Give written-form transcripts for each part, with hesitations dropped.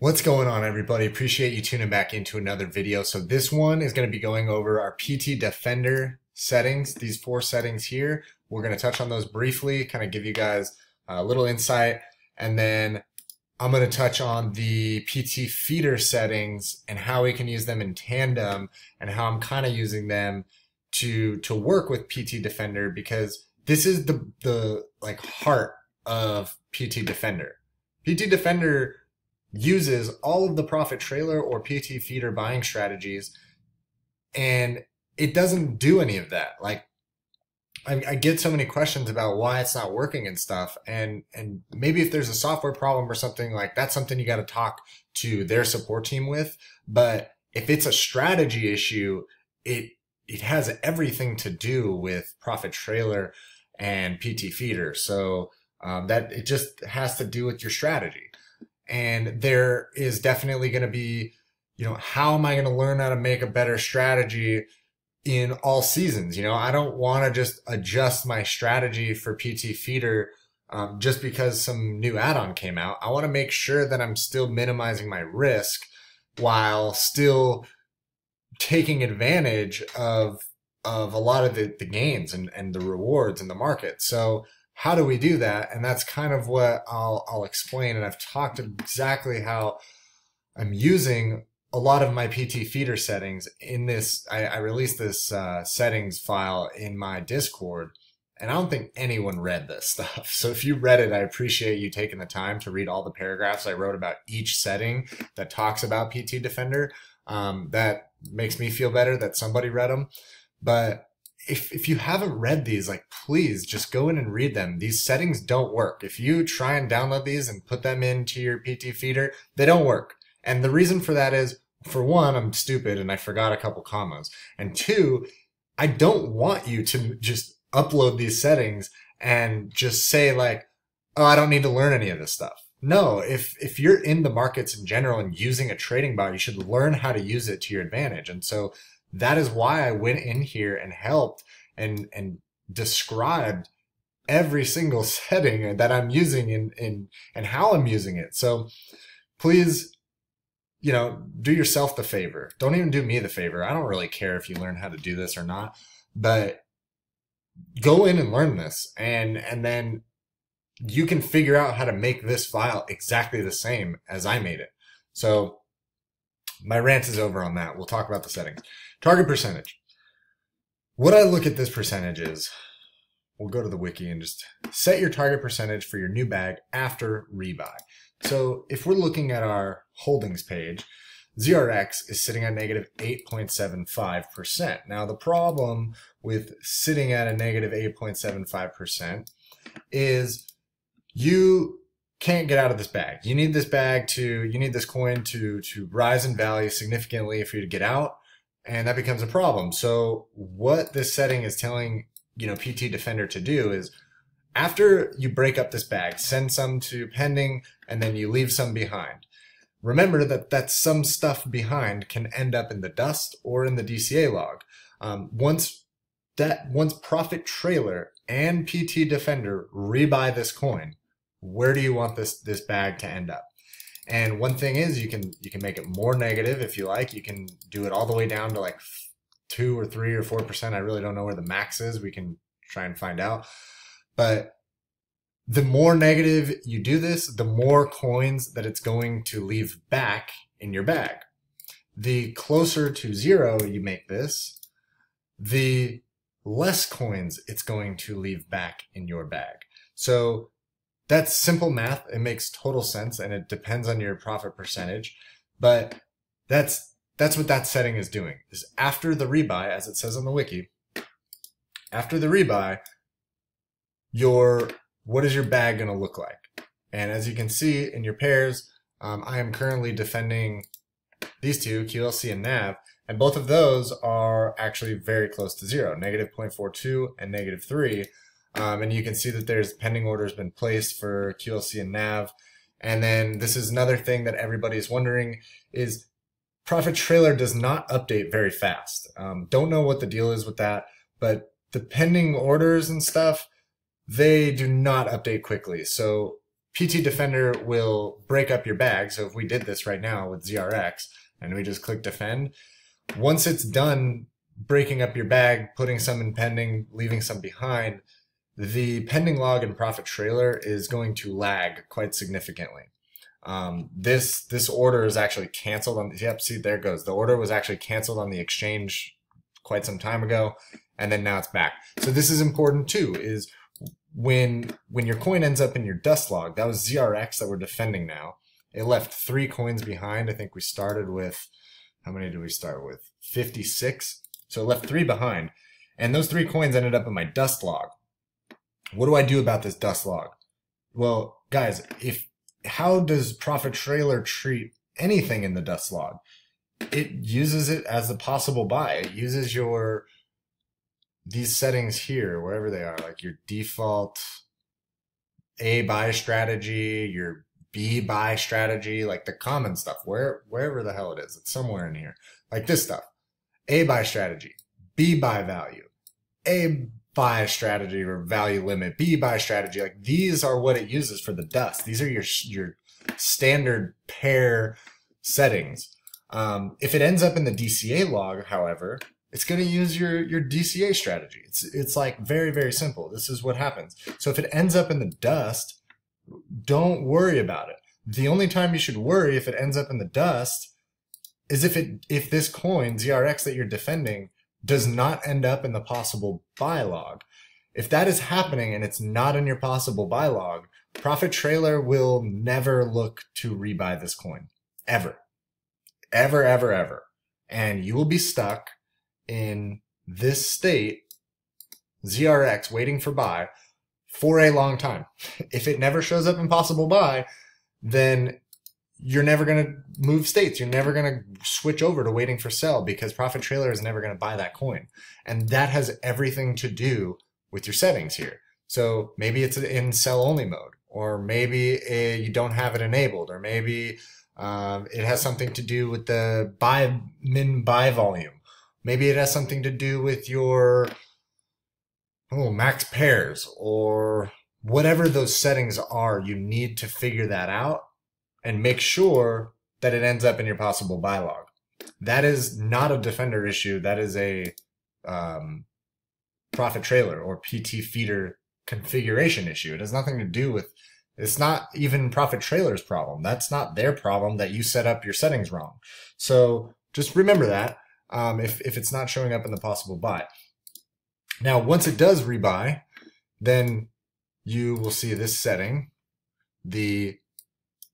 What's going on, everybody? Appreciate you tuning back into another video. So this one is going to be going over our PTDefender settings, these 4 settings here. We're going to touch on those briefly, kind of give you guys a little insight, and then I'm going to touch on the PTFeeder settings and how we can use them in tandem and how I'm kind of using them to work with PTDefender, because this is the like heart of PTDefender. PTDefender uses all of the profit trailer or PTFeeder buying strategies, and it doesn't do any of that. Like, I get so many questions about why it's not working and stuff, and maybe if there's a software problem or something, like that's something you got to talk to their support team with. But if it's a strategy issue, it has everything to do with profit trailer and PTFeeder. So that it just has to do with your strategy. And there is definitely going to be, how am I going to learn how to make a better strategy in all seasons? I don't want to just adjust my strategy for PTFeeder just because some new add-on came out. I want to make sure that I'm still minimizing my risk while still taking advantage of a lot of the gains and the rewards in the market. So how do we do that? And that's kind of what I'll explain. And I've talked exactly how I'm using a lot of my PTFeeder settings in this. I released this settings file in my Discord, and I don't think anyone read this stuff. So if you read it, I appreciate you taking the time to read all the paragraphs I wrote about each setting that talks about PTDefender. That makes me feel better that somebody read them. But if you haven't read these, like, please just go in and read them. These settings don't work. If you try and download these and put them into your PTFeeder, they don't work. And the reason for that is, for one, I'm stupid and I forgot a couple commas. And two, I don't want you to just upload these settings and just say like, oh, I don't need to learn any of this stuff. No, if you're in the markets in general and using a trading bot, you should learn how to use it to your advantage. And so that is why I went in here and helped and described every single setting that I'm using and how I'm using it. So please, do yourself the favor. Don't even do me the favor. I don't really care if you learn how to do this or not, but go in and learn this, and then you can figure out how to make this file exactly the same as I made it. So my rant is over on that. We'll talk about the settings. Target percentage. What I look at this percentage is, we'll go to the wiki and just set your target percentage for your new bag after rebuy. So if we're looking at our holdings page, ZRX is sitting at negative 8.75%. Now the problem with sitting at a negative 8.75% is you can't get out of this bag. You need this coin to rise in value significantly for you to get out, and that becomes a problem. So what this setting is telling, PTDefender to do is, after you break up this bag, send some to pending, and then you leave some behind. Remember that some stuff behind can end up in the dust or in the DCA log. Once profit trailer and PTDefender rebuy this coin, where do you want this bag to end up? And one thing is, you can make it more negative if you like. You can do it all the way down to like 2 or 3 or 4%. I really don't know where the max is. We can try and find out. But the more negative you do this, the more coins that it's going to leave back in your bag. The closer to 0 you make this, the less coins it's going to leave back in your bag. So that's simple math. It makes total sense, and it depends on your profit percentage. But that's what that setting is doing. Is after the rebuy, as it says on the wiki, after the rebuy, what is your bag going to look like? And as you can see in your pairs, I am currently defending these two, QLC and NAV, and both of those are actually very close to 0, negative 0.42 and negative 3. And you can see that there's pending orders been placed for QLC and NAV. And then this is another thing that everybody is wondering is profit trailer does not update very fast. Don't know what the deal is with that, but the pending orders and stuff, they do not update quickly. So PTDefender will break up your bag. So if we did this right now with ZRX and we just click defend, once it's done breaking up your bag, putting some in pending, leaving some behind, the pending log and profit trailer is going to lag quite significantly. This order is actually canceled on, yep, see, there it goes. The order was actually canceled on the exchange quite some time ago, and then now it's back. So this is important too, is when your coin ends up in your dust log, that was ZRX that we're defending now. It left 3 coins behind. I think we started with, how many did we start with? 56. So it left 3 behind. And those 3 coins ended up in my dust log. What do I do about this dust log? Well, guys, how does profit trailer treat anything in the dust log? It uses it as a possible buy. It uses these settings here, wherever they are, like your default A buy strategy, your B buy strategy, like the common stuff, wherever the hell it is. It's somewhere in here. Like this stuff. A buy strategy, B buy value, A buy strategy or value limit, B buy strategy. Like these are what it uses for the dust. These are your standard pair settings. If it ends up in the DCA log, however, it's going to use your DCA strategy. It's like very, very simple. This is what happens. So if it ends up in the dust, don't worry about it. The only time you should worry if it ends up in the dust is if this coin, ZRX, that you're defending does not end up in the possible buy log. If that is happening and it's not in your possible buy log, profit trailer will never look to rebuy this coin. Ever. Ever, ever, ever. And you will be stuck in this state, ZRX, waiting for buy for a long time. If it never shows up in possible buy, then you're never going to move states. You're never going to switch over to waiting for sell because profit trailer is never going to buy that coin. And that has everything to do with your settings here. So maybe it's in sell only mode, or maybe you don't have it enabled, or maybe it has something to do with the min buy volume. Maybe it has something to do with your max pairs, or whatever those settings are. You need to figure that out and make sure that it ends up in your possible buy log. That is not a Defender issue. That is a profit trailer or PTFeeder configuration issue. It has nothing to do with, it's not even profit trailer's problem. That's not their problem that you set up your settings wrong. So just remember that if it's not showing up in the possible buy. Now, once it does rebuy, then you will see this setting. The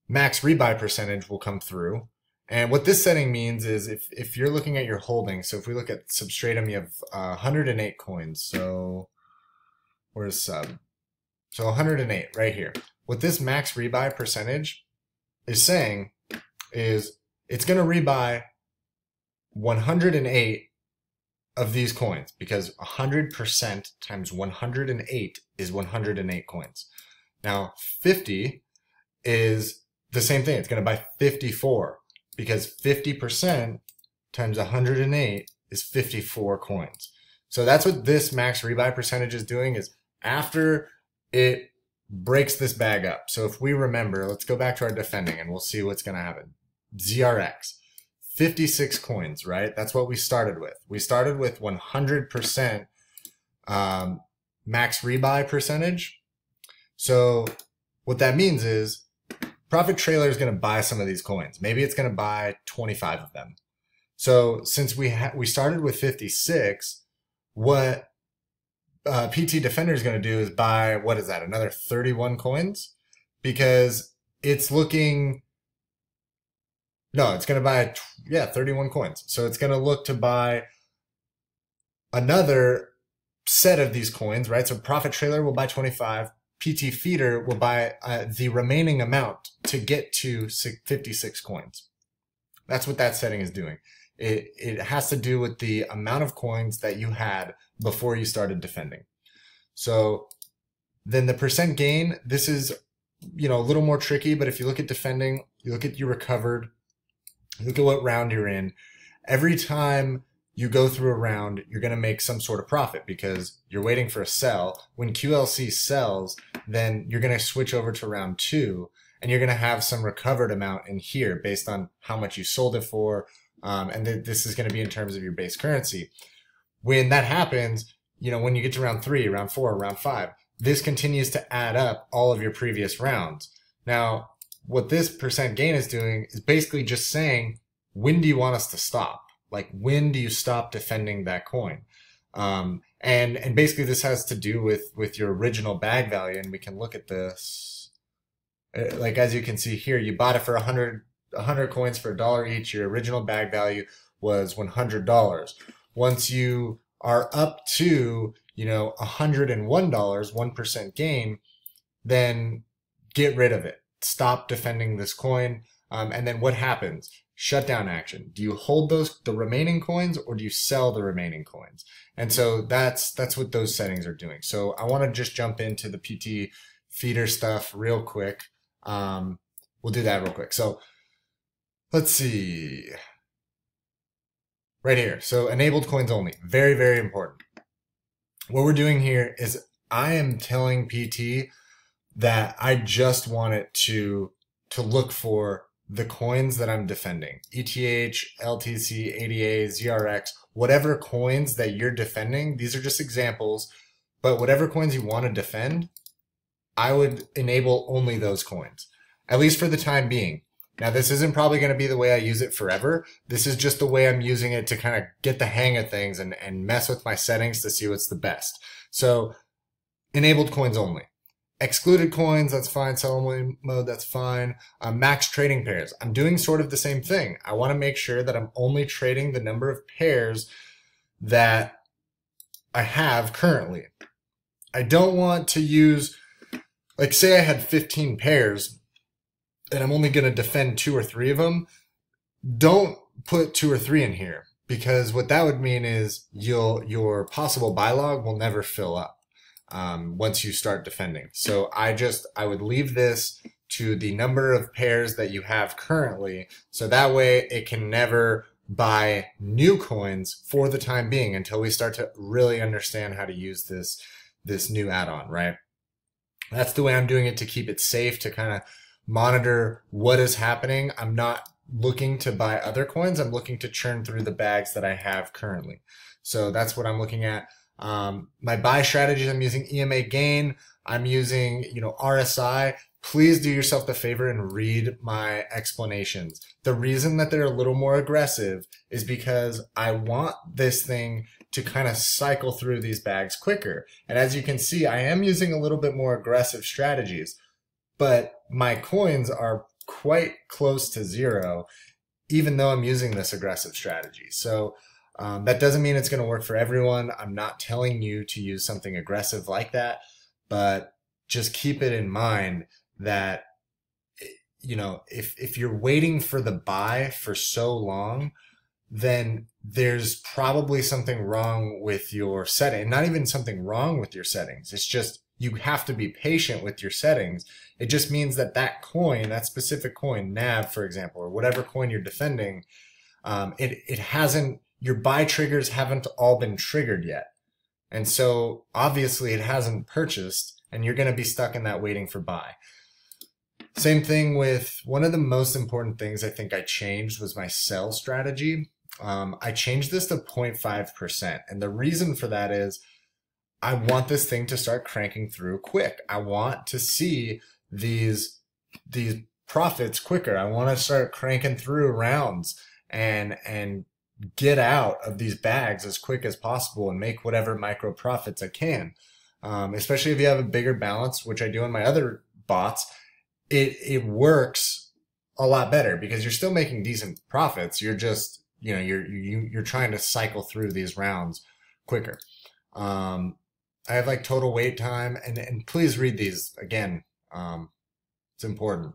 max rebuy percentage will come through. And what this setting means is if you're looking at your holdings, so if we look at Substratum, you have 108 coins. So where's sub? So 108 right here. What this max rebuy percentage is saying is it's going to rebuy 108 of these coins, because 100% times 108 is 108 coins. Now 50 is the same thing. It's going to buy 54, because 50% times 108 is 54 coins. So that's what this max rebuy percentage is doing, is after it breaks this bag up. So if we remember, let's go back to our defending and we'll see what's going to happen. ZRX, 56 coins, right? That's what we started with. We started with 100% max rebuy percentage. So what that means is profit trailer is going to buy some of these coins. Maybe it's going to buy 25 of them. So since we started with 56, what PTDefender is going to do is buy, what is that, another 31 coins? Because it's looking, no, it's going to buy, 31 coins. So it's going to look to buy another set of these coins, right? So profit trailer will buy 25. PTFeeder will buy the remaining amount to get to 56 coins. That's what that setting is doing. It has to do with the amount of coins that you had before you started defending. So then the percent gain, this is, a little more tricky, but if you look at defending, you look at your recovered, look at what round you're in. Every time you go through a round, you're going to make some sort of profit because you're waiting for a sell. When QLC sells, then you're going to switch over to round 2, and you're going to have some recovered amount in here based on how much you sold it for. And this is going to be in terms of your base currency. When that happens, when you get to round 3, round 4, round 5, this continues to add up all of your previous rounds. Now, what this percent gain is doing is basically just saying, when do you want us to stop? Like, when do you stop defending that coin? And basically this has to do with your original bag value, and we can look at this. Like, as you can see here, you bought it for 100 coins for $1 each. Your original bag value was $100. Once you are up to, $101, 1% gain, then get rid of it. Stop defending this coin. And then what happens? Shutdown action. Do you hold the remaining coins, or do you sell the remaining coins? And so that's what those settings are doing. So I want to just jump into the PTFeeder stuff real quick. We'll do that real quick. So let's see. Right here. So enabled coins only. Very, very important. What we're doing here is I am telling PT that I just want it to look for the coins that I'm defending. ETH, LTC, ADA, ZRX, whatever coins that you're defending, these are just examples, but whatever coins you want to defend, I would enable only those coins, at least for the time being. Now, this isn't probably going to be the way I use it forever. This is just the way I'm using it to kind of get the hang of things and mess with my settings to see what's the best. So, enabled coins only. Excluded coins, that's fine. Sell-only mode, that's fine. Max trading pairs. I'm doing sort of the same thing. I want to make sure that I'm only trading the number of pairs that I have currently. I don't want to use, like, say I had 15 pairs and I'm only going to defend 2 or 3 of them. Don't put 2 or 3 in here, because what that would mean is your possible buy log will never fill up once you start defending. So I would leave this to the number of pairs that you have currently, so that way it can never buy new coins for the time being until we start to really understand how to use this new add-on, right? That's the way I'm doing it, to keep it safe, to kind of monitor what is happening. I'm not looking to buy other coins. I'm looking to churn through the bags that I have currently. So that's what I'm looking at. My buy strategies, I'm using EMA gain. I'm using, RSI. Please do yourself the favor and read my explanations. The reason that they're a little more aggressive is because I want this thing to kind of cycle through these bags quicker. And as you can see, I am using a little bit more aggressive strategies, but my coins are quite close to 0, even though I'm using this aggressive strategy. So that doesn't mean it's going to work for everyone. I'm not telling you to use something aggressive like that, but just keep it in mind that, if you're waiting for the buy for so long, then there's probably something wrong with your setting. Not even something wrong with your settings. It's just you have to be patient with your settings. It just means that coin, that specific coin, NAV, for example, or whatever coin you're defending, it hasn't, your buy triggers haven't all been triggered yet. And so obviously it hasn't purchased, and you're going to be stuck in that waiting for buy. Same thing with one of the most important things I think I changed was my sell strategy. I changed this to 0.5%. And the reason for that is I want this thing to start cranking through quick. I want to see these profits quicker. I want to start cranking through rounds and get out of these bags as quick as possible and make whatever micro profits I can. Especially if you have a bigger balance, which I do in my other bots, it works a lot better because you're still making decent profits. You're just, you're trying to cycle through these rounds quicker. I have like total wait time, and please read these again. It's important.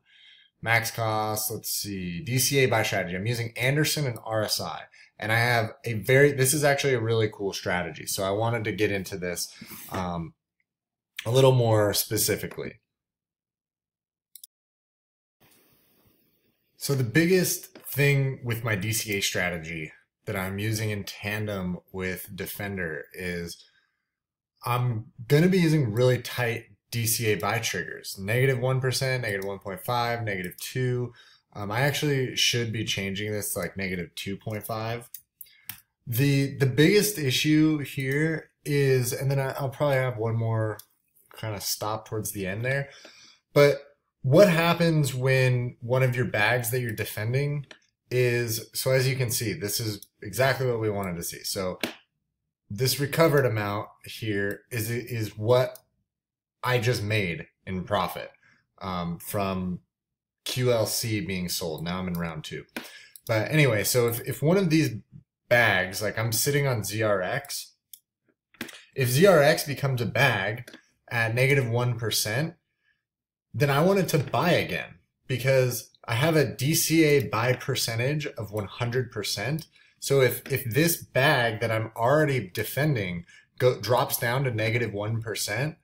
Max cost, let's see, DCA buy strategy. I'm using Anderson and RSI, and I have this is actually a really cool strategy. So I wanted to get into this a little more specifically. So the biggest thing with my DCA strategy that I'm using in tandem with Defender is I'm going to be using really tight DCA buy triggers, -1%, -1.5, -2. I actually should be changing this to like -2.5. The biggest issue here is, and then I'll probably have one more kind of stop towards the end there, but what happens when one of your bags that you're defending is, so as you can see, this is exactly what we wanted to see. So this recovered amount here is what I just made in profit from QLC being sold. Now I'm in round 2. But anyway, so if one of these bags, like I'm sitting on ZRX, if ZRX becomes a bag at -1%, then I wanted to buy again because I have a DCA buy percentage of 100%. So if this bag that I'm already defending drops down to -1%,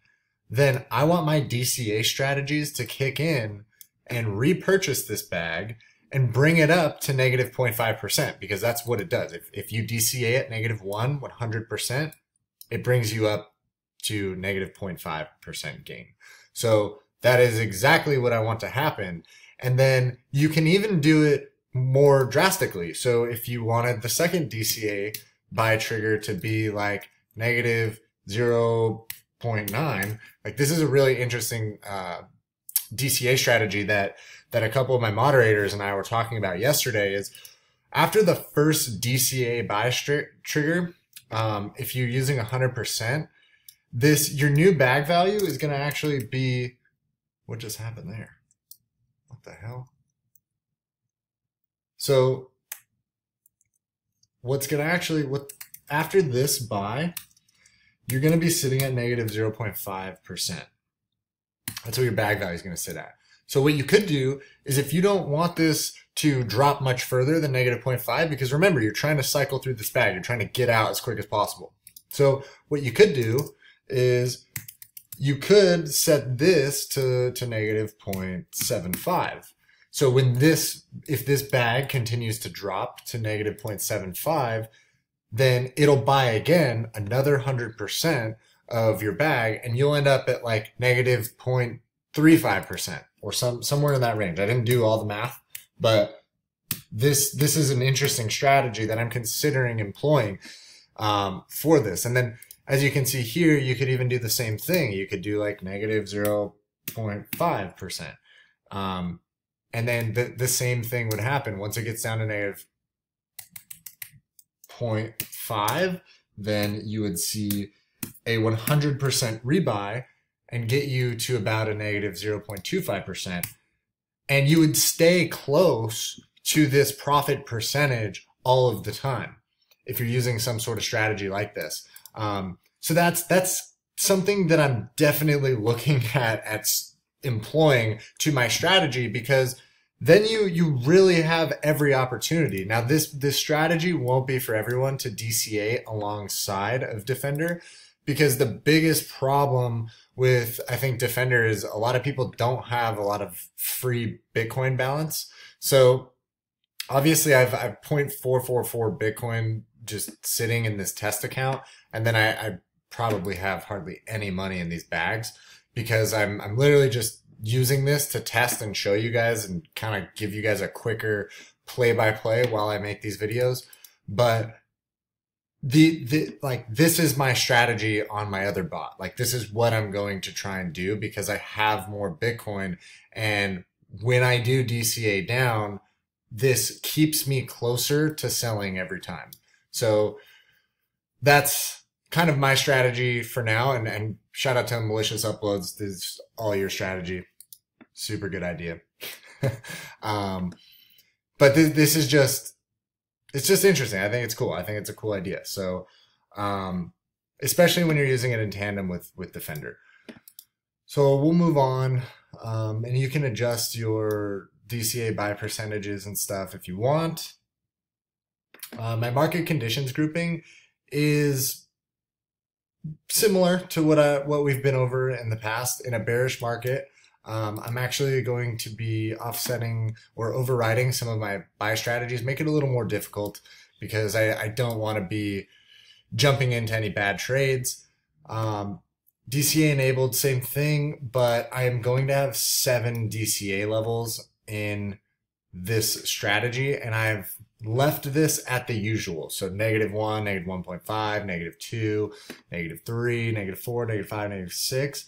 then I want my DCA strategies to kick in and repurchase this bag and bring it up to -0.5%, because that's what it does. If you DCA at -1, 100%, it brings you up to -0.5% gain. So that is exactly what I want to happen. And then you can even do it more drastically. So if you wanted the second DCA buy trigger to be like -0.9, like this is a really interesting DCA strategy that a couple of my moderators and I were talking about yesterday. Is after the first DCA buy trigger, if you're using 100%, your new bag value is going to actually be, what just happened there? What the hell? So what's going to actually, after this buy, you're going to be sitting at -0.5%. That's what your bag value is going to sit at. So what you could do is, if you don't want this to drop much further than -0.5, because remember, you're trying to cycle through this bag, you're trying to get out as quick as possible. So what you could do is you could set this to -0.75. So when if this bag continues to drop to -0.75, then it'll buy again another 100% of your bag, and you'll end up at like -0.35% or somewhere in that range. I didn't do all the math, but this is an interesting strategy that I'm considering employing for this. And then as you can see here, you could even do the same thing. You could do like -0.5%. And then the same thing would happen once it gets down to -0.5, then you would see a 100% rebuy and get you to about a -0.25%. And you would stay close to this profit percentage all of the time if you're using some sort of strategy like this. So that's something that I'm definitely looking at employing to my strategy, because then you really have every opportunity. Now this strategy won't be for everyone to DCA alongside of Defender, because the biggest problem with, I think, Defender is a lot of people don't have a lot of free Bitcoin balance. So obviously I've 0.444 Bitcoin just sitting in this test account, and then I probably have hardly any money in these bags, because I'm literally just using this to test and show you guys and kind of give you guys a quicker play-by-play while I make these videos. But like, this is my strategy on my other bot. Like, this is what I'm going to try and do, because I have more Bitcoin, and when I do DCA down, this keeps me closer to selling every time. So that's kind of my strategy for now. And shout out to Malicious Uploads. This is all your strategy. Super good idea. But this is just, it's just interesting. I think it's cool. I think it's a cool idea. So, especially when you're using it in tandem with Defender. So we'll move on. And you can adjust your DCA buy percentages and stuff if you want. My market conditions grouping is similar to what we've been over in the past. In a bearish market, I'm actually going to be offsetting or overriding some of my buy strategies, make it a little more difficult because I don't want to be jumping into any bad trades. DCA enabled, same thing, but I am going to have 7 DCA levels in this strategy, and I've left this at the usual. So -1, -1.5, -2, -3, -4, -5, -6.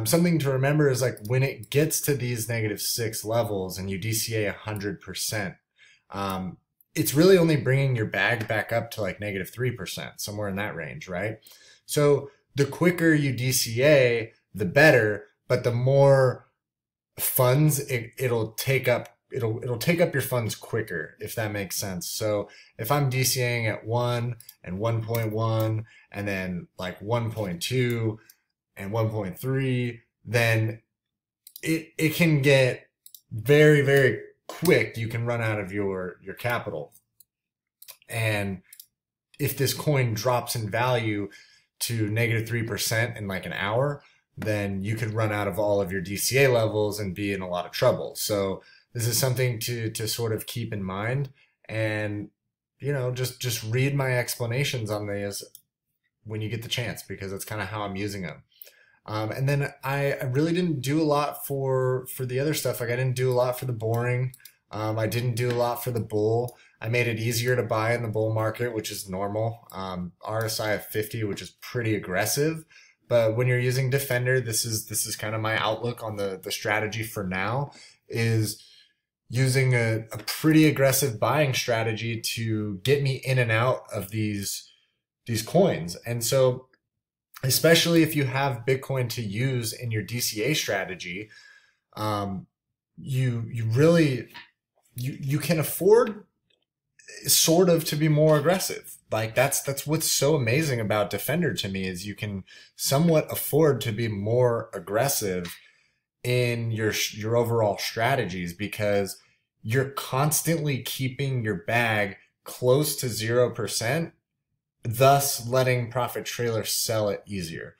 Something to remember is like when it gets to these -6 levels and you DCA 100%, it's really only bringing your bag back up to like -3%, somewhere in that range, right? So the quicker you DCA, the better, but the more funds it'll take up. It'll take up your funds quicker, if that makes sense. So if I'm DCAing at 1 and 1.1 and then like 1.2 and 1.3, then it can get very, very quick. You can run out of your capital. And if this coin drops in value to -3% in like an hour, then you could run out of all of your DCA levels and be in a lot of trouble. So this is something to sort of keep in mind, and just read my explanations on these when you get the chance, because that's kind of how I'm using them. And then I really didn't do a lot for the other stuff. Like I didn't do a lot for the boring. I didn't do a lot for the bull. I made it easier to buy in the bull market, which is normal. RSI of 50, which is pretty aggressive. But when you're using Defender, this is kind of my outlook on the strategy for now, is using a pretty aggressive buying strategy to get me in and out of these coins. And so especially if you have Bitcoin to use in your DCA strategy, you can afford sort of to be more aggressive. Like that's what's so amazing about Defender to me, is you can somewhat afford to be more aggressive in your overall strategies, because you're constantly keeping your bag close to 0%, thus letting profit trailers sell it easier.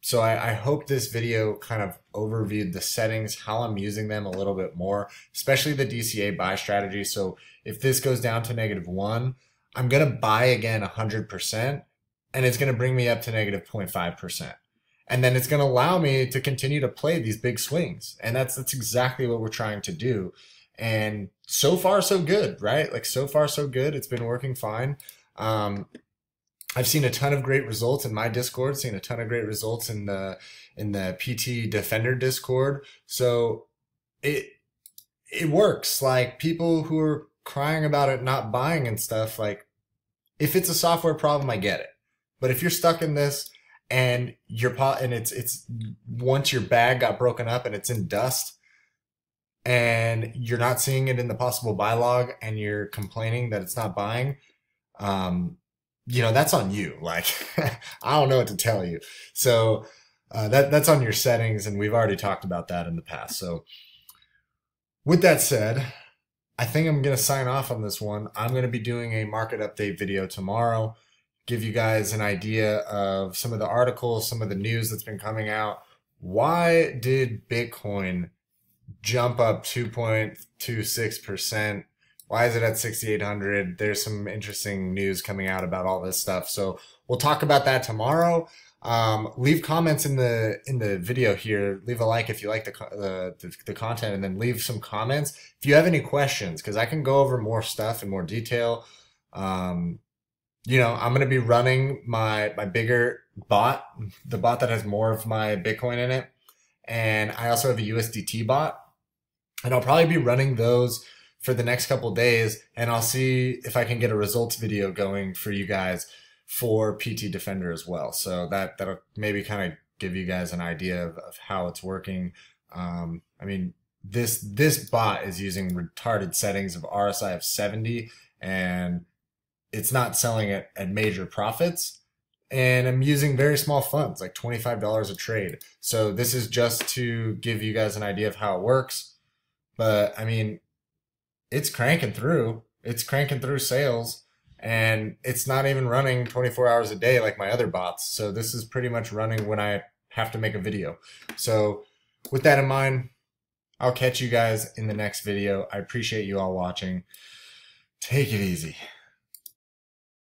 So I hope this video kind of overviewed the settings, how I'm using them a little bit more, especially the DCA buy strategy. So if this goes down to -1, I'm going to buy again 100%, and it's going to bring me up to -0.5%. And then it's going to allow me to continue to play these big swings. And that's exactly what we're trying to do. And so far, so good, right? Like so far, so good. It's been working fine. I've seen a ton of great results in my Discord, seen a ton of great results in the PTDefender Discord. So it works. Like people who are crying about it not buying and stuff, like if it's a software problem, I get it. But if you're stuck in this and it's once your bag got broken up and it's in dust and you're not seeing it in the possible buy log and you're complaining that it's not buying, that's on you. Like, I don't know what to tell you. So that's on your settings, and we've already talked about that in the past. So with that said, I think I'm going to sign off on this one. I'm going to be doing a market update video tomorrow, give you guys an idea of some of the articles, some of the news that's been coming out. Why did Bitcoin jump up 2.26%? Why is it at 6,800? There's some interesting news coming out about all this stuff. So we'll talk about that tomorrow. Leave comments in the video here. Leave a like if you like the content, and then leave some comments if you have any questions, because I can go over more stuff in more detail. I'm going to be running my bigger bot, the bot that has more of my Bitcoin in it. And I also have a USDT bot, and I'll probably be running those for the next couple days, and I'll see if I can get a results video going for you guys for PTDefender as well. So that'll maybe kind of give you guys an idea of how it's working. I mean, this bot is using retarded settings of RSI of 70, and it's not selling it at major profits. And I'm using very small funds, like $25 a trade. So this is just to give you guys an idea of how it works. But I mean, it's cranking through. It's cranking through sales, and it's not even running 24 hours a day like my other bots. So this is pretty much running when I have to make a video. So with that in mind, I'll catch you guys in the next video. I appreciate you all watching. Take it easy.